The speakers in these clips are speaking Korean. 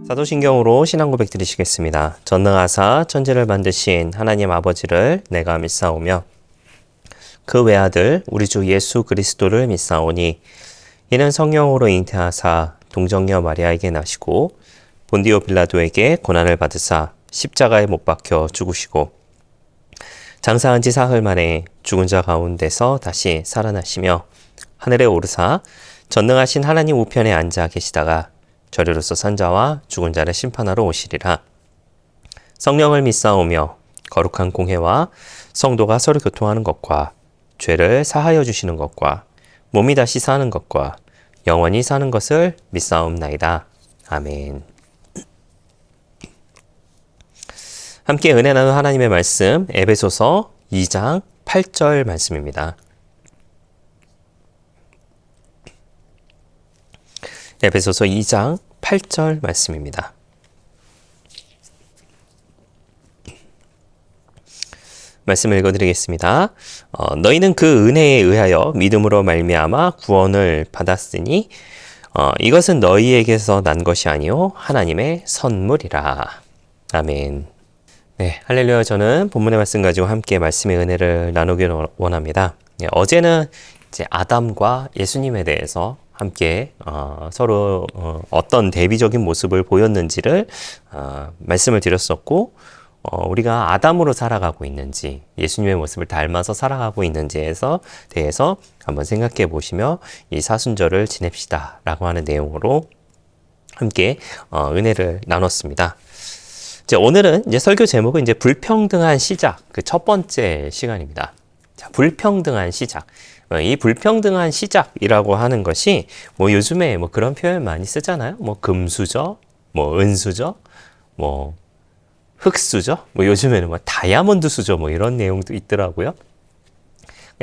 사도신경으로 신앙 고백 드리시겠습니다. 전능하사 천지를 만드신 하나님 아버지를 내가 믿사오며 그 외아들 우리 주 예수 그리스도를 믿사오니 이는 성령으로 잉태하사 동정녀 마리아에게 나시고 본디오 빌라도에게 고난을 받으사 십자가에 못 박혀 죽으시고 장사한 지 사흘 만에 죽은 자 가운데서 다시 살아나시며 하늘에 오르사 전능하신 하나님 우편에 앉아 계시다가 저리로서 산 자와 죽은 자를 심판하러 오시리라. 성령을 믿사오며 거룩한 공회와 성도가 서로 교통하는 것과 죄를 사하여 주시는 것과 몸이 다시 사는 것과 영원히 사는 것을 믿사옵나이다. 아멘. 함께 은혜 나눈 하나님의 말씀 에베소서 2장 8절 말씀입니다. 에베소서 2장 8절 말씀입니다. 말씀을 읽어드리겠습니다. 너희는 그 은혜에 의하여 믿음으로 말미암아 구원을 받았으니 이것은 너희에게서 난 것이 아니요 하나님의 선물이라. 아멘. 네, 할렐루야. 저는 본문의 말씀 가지고 함께 말씀의 은혜를 나누길 원합니다. 네, 어제는 이제 아담과 예수님에 대해서 함께 서로 어떤 대비적인 모습을 보였는지를 말씀을 드렸었고 우리가 아담으로 살아가고 있는지 예수님의 모습을 닮아서 살아가고 있는지에 대해서 한번 생각해 보시며 이 사순절을 지냅시다 라고 하는 내용으로 함께 은혜를 나눴습니다. 이제 오늘은 이제 설교 제목은 이제 불평등한 시작, 그 첫 번째 시간입니다. 자, 불평등한 시작. 이 불평등한 시작이라고 하는 것이 뭐 요즘에 뭐 그런 표현 많이 쓰잖아요. 뭐 금수저, 뭐 은수저, 뭐 흑수저, 뭐 요즘에는 뭐 다이아몬드 수저 뭐 이런 내용도 있더라고요.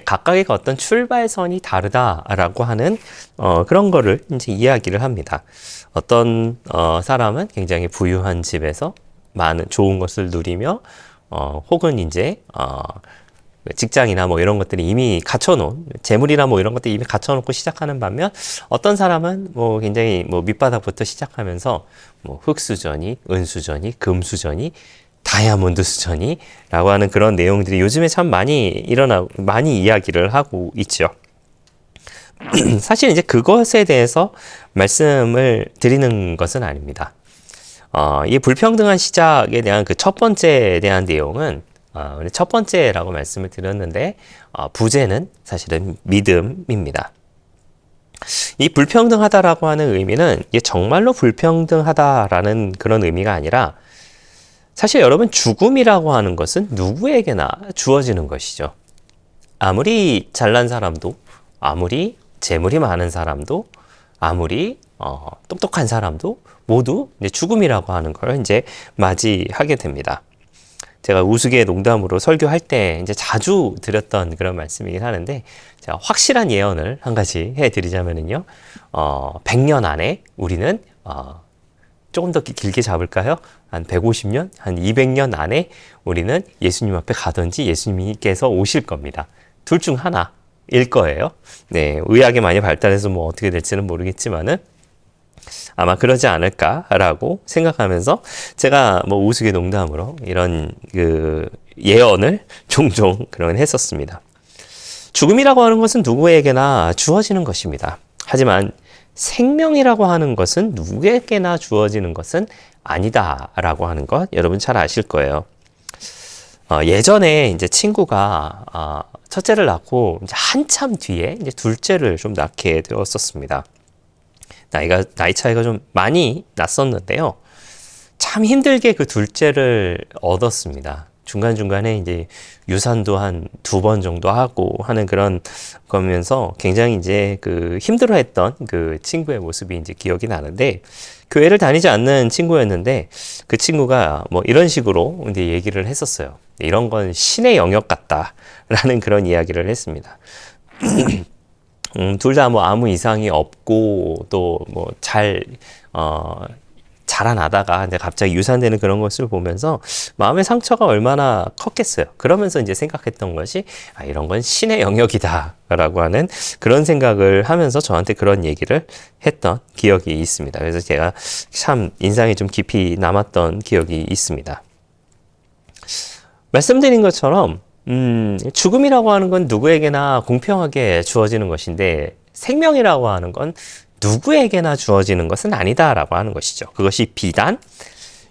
각각의 어떤 출발선이 다르다라고 하는 그런 거를 이제 이야기를 합니다. 어떤 사람은 굉장히 부유한 집에서 많은 좋은 것을 누리며 혹은 이제 직장이나 뭐 이런 것들이 이미 갖춰놓은 재물이나 뭐 이런 것들이 이미 갖춰놓고 시작하는 반면 어떤 사람은 뭐 굉장히 뭐 밑바닥부터 시작하면서 뭐 흑수저니 은수저니 금수저니 다이아몬드 수저니 라고 하는 그런 내용들이 요즘에 참 많이 많이 이야기를 하고 있죠. 사실 이제 그것에 대해서 말씀을 드리는 것은 아닙니다. 이 불평등한 시작에 대한 그 첫 번째에 대한 내용은 첫 번째라고 말씀을 드렸는데 부제는 사실은 믿음입니다. 이 불평등하다라고 하는 의미는 이게 정말로 불평등하다라는 그런 의미가 아니라 사실 여러분 죽음이라고 하는 것은 누구에게나 주어지는 것이죠. 아무리 잘난 사람도 아무리 재물이 많은 사람도 아무리 똑똑한 사람도 모두 이제 죽음이라고 하는 걸 이제 맞이하게 됩니다. 제가 우스개 농담으로 설교할 때 이제 자주 드렸던 그런 말씀이긴 하는데, 제가 확실한 예언을 한 가지 해드리자면은요, 100년 안에 우리는, 조금 더 길게 잡을까요? 한 150년, 한 200년 안에 우리는 예수님 앞에 가든지 예수님께서 오실 겁니다. 둘 중 하나일 거예요. 네, 의학이 많이 발달해서 뭐 어떻게 될지는 모르겠지만은, 아마 그러지 않을까라고 생각하면서 제가 뭐 우스개 농담으로 이런 그 예언을 종종 그런 했었습니다. 죽음이라고 하는 것은 누구에게나 주어지는 것입니다. 하지만 생명이라고 하는 것은 누구에게나 주어지는 것은 아니다라고 하는 것 여러분 잘 아실 거예요. 예전에 이제 친구가 첫째를 낳고 이제 한참 뒤에 이제 둘째를 좀 낳게 되었었습니다. 나이 차이가 좀 많이 났었는데요. 참 힘들게 그 둘째를 얻었습니다. 중간중간에 이제 유산도 한 2번 정도 하고 하는 그런 거면서 굉장히 이제 그 힘들어했던 그 친구의 모습이 이제 기억이 나는데, 교회를 다니지 않는 친구였는데 그 친구가 뭐 이런 식으로 이제 얘기를 했었어요. 이런 건 신의 영역 같다라는 그런 이야기를 했습니다. 둘 다 뭐 아무 이상이 없고 또 뭐 잘 자라나다가 이제 갑자기 유산되는 그런 것을 보면서 마음의 상처가 얼마나 컸겠어요. 그러면서 이제 생각했던 것이 이런 건 신의 영역이다라고 하는 그런 생각을 하면서 저한테 그런 얘기를 했던 기억이 있습니다. 그래서 제가 참 인상이 좀 깊이 남았던 기억이 있습니다. 말씀드린 것처럼 죽음이라고 하는 건 누구에게나 공평하게 주어지는 것인데 생명이라고 하는 건 누구에게나 주어지는 것은 아니다라고 하는 것이죠. 그것이 비단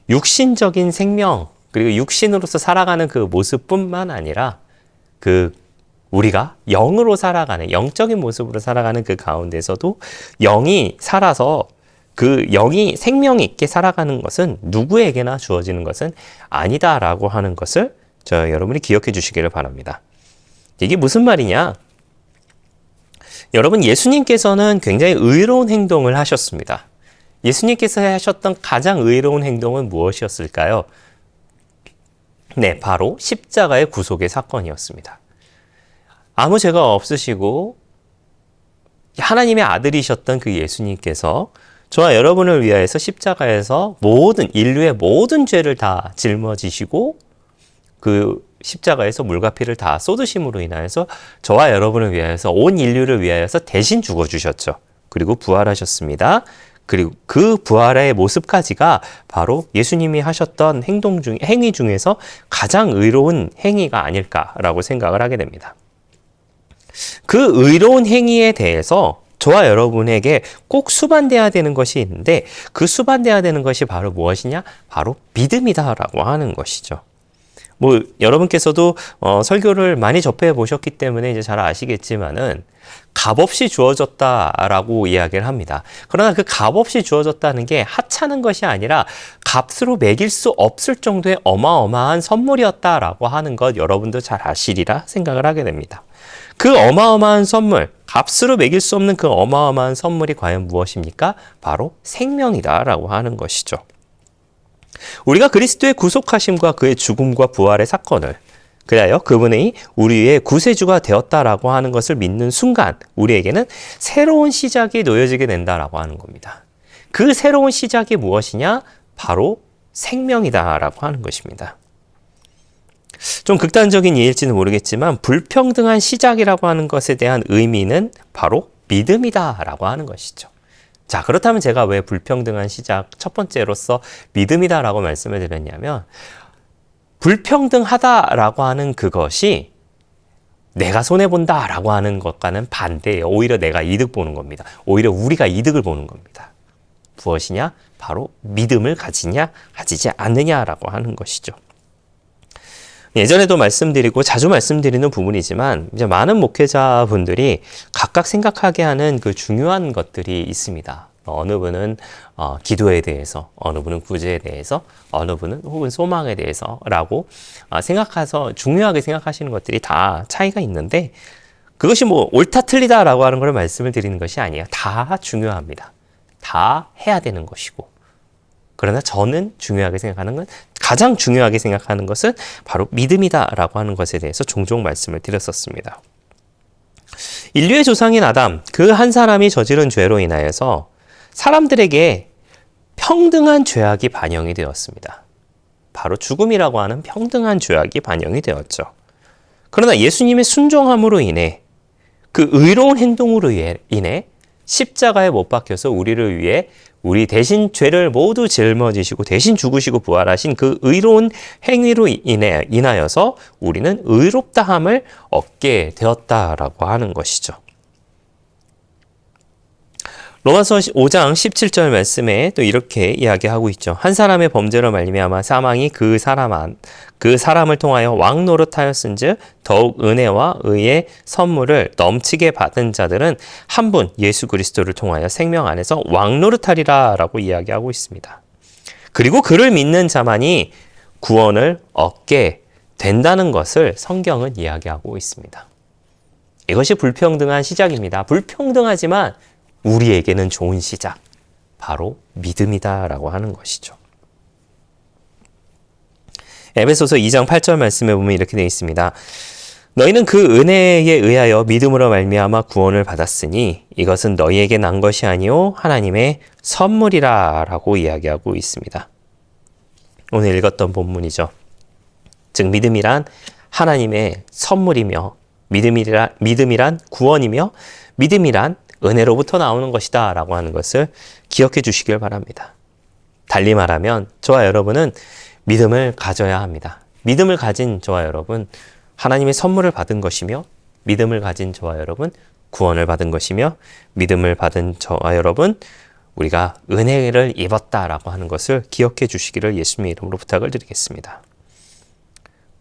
육신적인 생명 그리고 육신으로서 살아가는 그 모습뿐만 아니라 우리가 영으로 살아가는 영적인 모습으로 살아가는 그 가운데서도 영이 살아서 그 영이 생명 있게 살아가는 것은 누구에게나 주어지는 것은 아니다라고 하는 것을 여러분이 기억해 주시기를 바랍니다. 이게 무슨 말이냐? 여러분, 예수님께서는 굉장히 의로운 행동을 하셨습니다. 예수님께서 하셨던 가장 의로운 행동은 무엇이었을까요? 네, 바로 십자가의 구속의 사건이었습니다. 아무 죄가 없으시고 하나님의 아들이셨던 그 예수님께서 저와 여러분을 위하여서 십자가에서 인류의 모든 죄를 다 짊어지시고 그 십자가에서 물과 피를 다 쏟으심으로 인하여서 저와 여러분을 위하여서 온 인류를 위하여서 대신 죽어주셨죠. 그리고 부활하셨습니다. 그리고 그 부활의 모습까지가 바로 예수님이 하셨던 행위 중에서 가장 의로운 행위가 아닐까라고 생각을 하게 됩니다. 그 의로운 행위에 대해서 저와 여러분에게 꼭 수반돼야 되는 것이 있는데 그 수반돼야 되는 것이 바로 무엇이냐? 바로 믿음이다라고 하는 것이죠. 여러분께서도 설교를 많이 접해 보셨기 때문에 이제 잘 아시겠지만은 값없이 주어졌다라고 이야기를 합니다. 그러나 그 값없이 주어졌다는 게 하찮은 것이 아니라 값으로 매길 수 없을 정도의 어마어마한 선물이었다라고 하는 것 여러분도 잘 아시리라 생각을 하게 됩니다. 그 어마어마한 선물, 값으로 매길 수 없는 그 어마어마한 선물이 과연 무엇입니까? 바로 생명이다라고 하는 것이죠. 우리가 그리스도의 구속하심과 그의 죽음과 부활의 사건을 그리하여 그분이 우리의 구세주가 되었다라고 하는 것을 믿는 순간 우리에게는 새로운 시작이 놓여지게 된다라고 하는 겁니다. 그 새로운 시작이 무엇이냐? 바로 생명이다라고 하는 것입니다. 좀 극단적인 예일지는 모르겠지만 불평등한 시작이라고 하는 것에 대한 의미는 바로 믿음이다라고 하는 것이죠. 자, 그렇다면 제가 왜 불평등한 시작 첫 번째로서 믿음이다라고 말씀을 드렸냐면 불평등하다라고 하는 그것이 내가 손해본다라고 하는 것과는 반대예요. 오히려 내가 이득 보는 겁니다. 오히려 우리가 이득을 보는 겁니다. 무엇이냐? 바로 믿음을 가지냐 가지지 않느냐라고 하는 것이죠. 예전에도 말씀드리고 자주 말씀드리는 부분이지만 이제 많은 목회자분들이 각각 생각하게 하는 그 중요한 것들이 있습니다. 어느 분은 기도에 대해서, 어느 분은 구제에 대해서, 어느 분은 혹은 소망에 대해서라고 생각해서 중요하게 생각하시는 것들이 다 차이가 있는데 그것이 옳다 틀리다라고 하는 걸 말씀을 드리는 것이 아니에요. 다 중요합니다. 다 해야 되는 것이고. 그러나 저는 가장 중요하게 생각하는 것은 바로 믿음이다라고 하는 것에 대해서 종종 말씀을 드렸었습니다. 인류의 조상인 아담, 그 한 사람이 저지른 죄로 인하여서 사람들에게 평등한 죄악이 반영이 되었습니다. 바로 죽음이라고 하는 평등한 죄악이 반영이 되었죠. 그러나 예수님의 순종함으로 인해 그 의로운 행동으로 인해 십자가에 못 박혀서 우리를 위해 우리 대신 죄를 모두 짊어지시고 대신 죽으시고 부활하신 그 의로운 행위로 인하여서 우리는 의롭다함을 얻게 되었다라고 하는 것이죠. 로마서 5장 17절 말씀에 또 이렇게 이야기하고 있죠. 한 사람의 범죄로 말미암아 사망이 그 사람을 통하여 왕노릇하였은즉 더욱 은혜와 의의 선물을 넘치게 받은 자들은 한 분 예수 그리스도를 통하여 생명 안에서 왕노릇하리라라고 이야기하고 있습니다. 그리고 그를 믿는 자만이 구원을 얻게 된다는 것을 성경은 이야기하고 있습니다. 이것이 불평등한 시작입니다. 불평등하지만 우리에게는 좋은 시작, 바로 믿음이다라고 하는 것이죠. 에베소서 2장 8절 말씀에 보면 이렇게 되어 있습니다. 너희는 그 은혜에 의하여 믿음으로 말미암아 구원을 받았으니 이것은 너희에게 난 것이 아니요 하나님의 선물이라라고 이야기하고 있습니다. 오늘 읽었던 본문이죠. 즉 믿음이란 하나님의 선물이며 믿음이란 구원이며 믿음이란 은혜로부터 나오는 것이다 라고 하는 것을 기억해 주시길 바랍니다. 달리 말하면 저와 여러분은 믿음을 가져야 합니다. 믿음을 가진 저와 여러분, 하나님의 선물을 받은 것이며 믿음을 가진 저와 여러분, 구원을 받은 것이며 믿음을 받은 저와 여러분, 우리가 은혜를 입었다라고 하는 것을 기억해 주시기를 예수님의 이름으로 부탁을 드리겠습니다.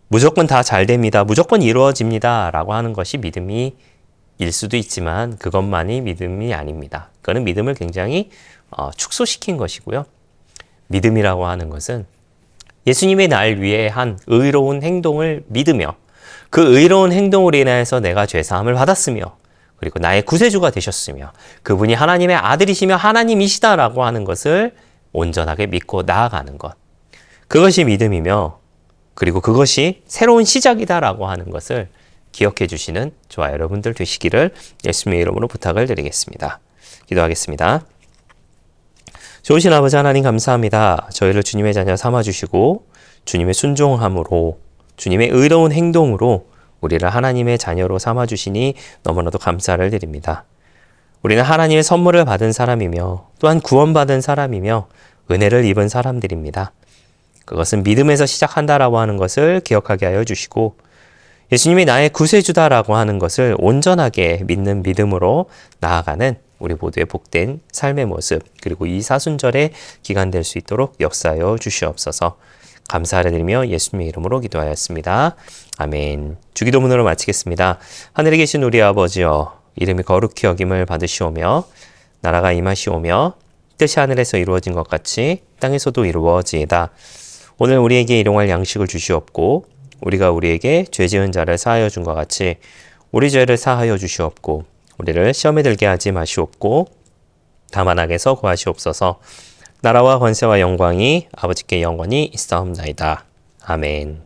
무조건 다 잘 됩니다. 무조건 이루어집니다. 라고 하는 것이 믿음일 수도 있지만 그것만이 믿음이 아닙니다. 그거는 믿음을 굉장히 축소시킨 것이고요. 믿음이라고 하는 것은 예수님의 날 위해 한 의로운 행동을 믿으며 그 의로운 행동으로 인하여서 내가 죄사함을 받았으며 그리고 나의 구세주가 되셨으며 그분이 하나님의 아들이시며 하나님이시다라고 하는 것을 온전하게 믿고 나아가는 것. 그것이 믿음이며 그리고 그것이 새로운 시작이다라고 하는 것을 기억해 주시는 저와 여러분들 되시기를 예수님의 이름으로 부탁을 드리겠습니다. 기도하겠습니다. 좋으신 아버지 하나님 감사합니다. 저희를 주님의 자녀 삼아주시고 주님의 순종함으로 주님의 의로운 행동으로 우리를 하나님의 자녀로 삼아주시니 너무나도 감사를 드립니다. 우리는 하나님의 선물을 받은 사람이며 또한 구원받은 사람이며 은혜를 입은 사람들입니다. 그것은 믿음에서 시작한다라고 하는 것을 기억하게 하여 주시고 예수님이 나의 구세주다라고 하는 것을 온전하게 믿는 믿음으로 나아가는 우리 모두의 복된 삶의 모습 그리고 이 사순절의 기간 될 수 있도록 역사하여 주시옵소서. 감사를 드리며 예수님의 이름으로 기도하였습니다. 아멘. 주기도문으로 마치겠습니다. 하늘에 계신 우리 아버지여 이름이 거룩히 여김을 받으시오며 나라가 임하시오며 뜻이 하늘에서 이루어진 것 같이 땅에서도 이루어지이다. 오늘 우리에게 일용할 양식을 주시옵고 우리가 우리에게 죄 지은 자를 사하여 준 것 같이 우리 죄를 사하여 주시옵고 우리를 시험에 들게 하지 마시옵고 다만 악에서 구하시옵소서. 나라와 권세와 영광이 아버지께 영원히 있사옵나이다. 아멘.